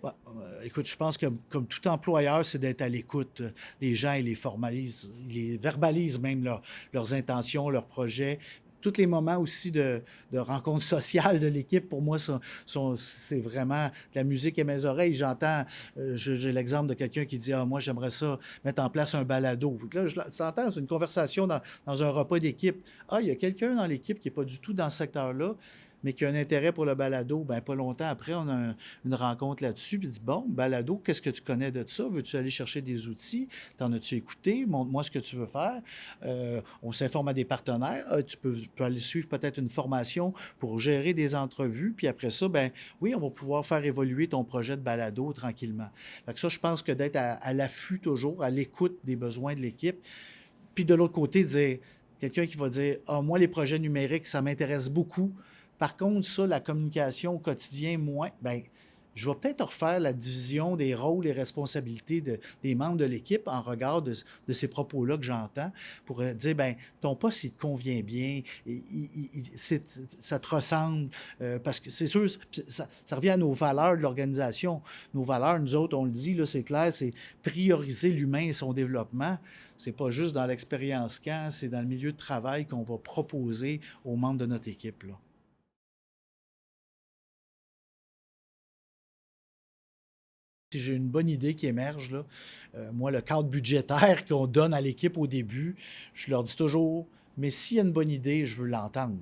Ouais, écoute, je pense que comme tout employeur, c'est d'être à l'écoute des gens et les formalisent, ils les verbalisent même leurs intentions, leurs projets. Tous les moments aussi de rencontre sociale de l'équipe, pour moi, c'est vraiment de la musique à mes oreilles. J'ai l'exemple de quelqu'un qui dit, ah, moi, j'aimerais ça mettre en place un balado. Là, tu l'entends, c'est une conversation dans un repas d'équipe. Ah, il y a quelqu'un dans l'équipe qui n'est pas du tout dans ce secteur-là, mais qui a un intérêt pour le balado. Ben, pas longtemps après, on a une rencontre là-dessus, puis dit, bon, balado, qu'est-ce que tu connais de ça? Veux-tu aller chercher des outils? T'en as-tu écouté? Montre-moi ce que tu veux faire. On s'informe à des partenaires. Ah, tu peux aller suivre peut-être une formation pour gérer des entrevues, puis après ça, ben oui, on va pouvoir faire évoluer ton projet de balado tranquillement. Fait que ça, je pense que d'être à l'affût toujours, à l'écoute des besoins de l'équipe, puis de l'autre côté, dire, quelqu'un qui va dire, ah, moi, les projets numériques, ça m'intéresse beaucoup. Par contre, ça, la communication au quotidien, moins, ben, je vais peut-être refaire la division des rôles et responsabilités des membres de l'équipe en regard de ces propos-là que j'entends pour dire, ben, ton poste, il te convient bien, ça te ressemble, parce que c'est sûr, ça revient à nos valeurs de l'organisation. Nos valeurs, nous autres, on le dit, là, c'est clair, c'est prioriser l'humain et son développement. C'est pas juste dans l'expérience camp, c'est dans le milieu de travail qu'on va proposer aux membres de notre équipe, là. Si j'ai une bonne idée qui émerge, là, moi, le cadre budgétaire qu'on donne à l'équipe au début, je leur dis toujours, mais s'il y a une bonne idée, je veux l'entendre.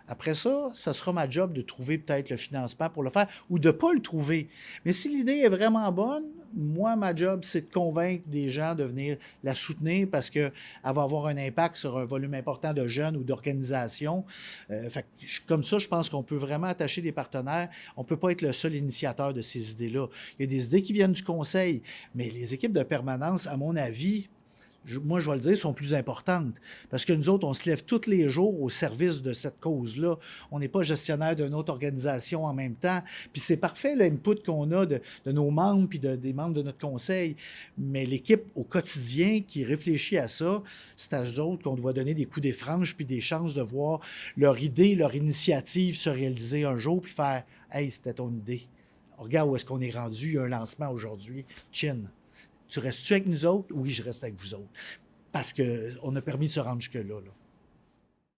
Après ça sera ma job de trouver peut-être le financement pour le faire ou de ne pas le trouver. Mais si l'idée est vraiment bonne, moi, ma job, c'est de convaincre des gens de venir la soutenir parce qu'elle va avoir un impact sur un volume important de jeunes ou d'organisations. Comme ça, je pense qu'on peut vraiment attacher des partenaires. On ne peut pas être le seul initiateur de ces idées-là. Il y a des idées qui viennent du conseil, mais les équipes de permanence, à mon avis, moi, je vais le dire, sont plus importantes. Parce que nous autres, on se lève tous les jours au service de cette cause-là. On n'est pas gestionnaire d'une autre organisation en même temps. Puis c'est parfait, l'input qu'on a de nos membres puis des membres de notre conseil. Mais l'équipe au quotidien qui réfléchit à ça, c'est à eux autres qu'on doit donner des coups des franges puis des chances de voir leur idée, leur initiative se réaliser un jour puis faire « Hey, c'était ton idée. Regarde où est-ce qu'on est rendu. Il y a un lancement aujourd'hui. Chin. Tu restes-tu avec nous autres? Oui, je reste avec vous autres. Parce qu'on a permis de se rendre jusque-là. Là.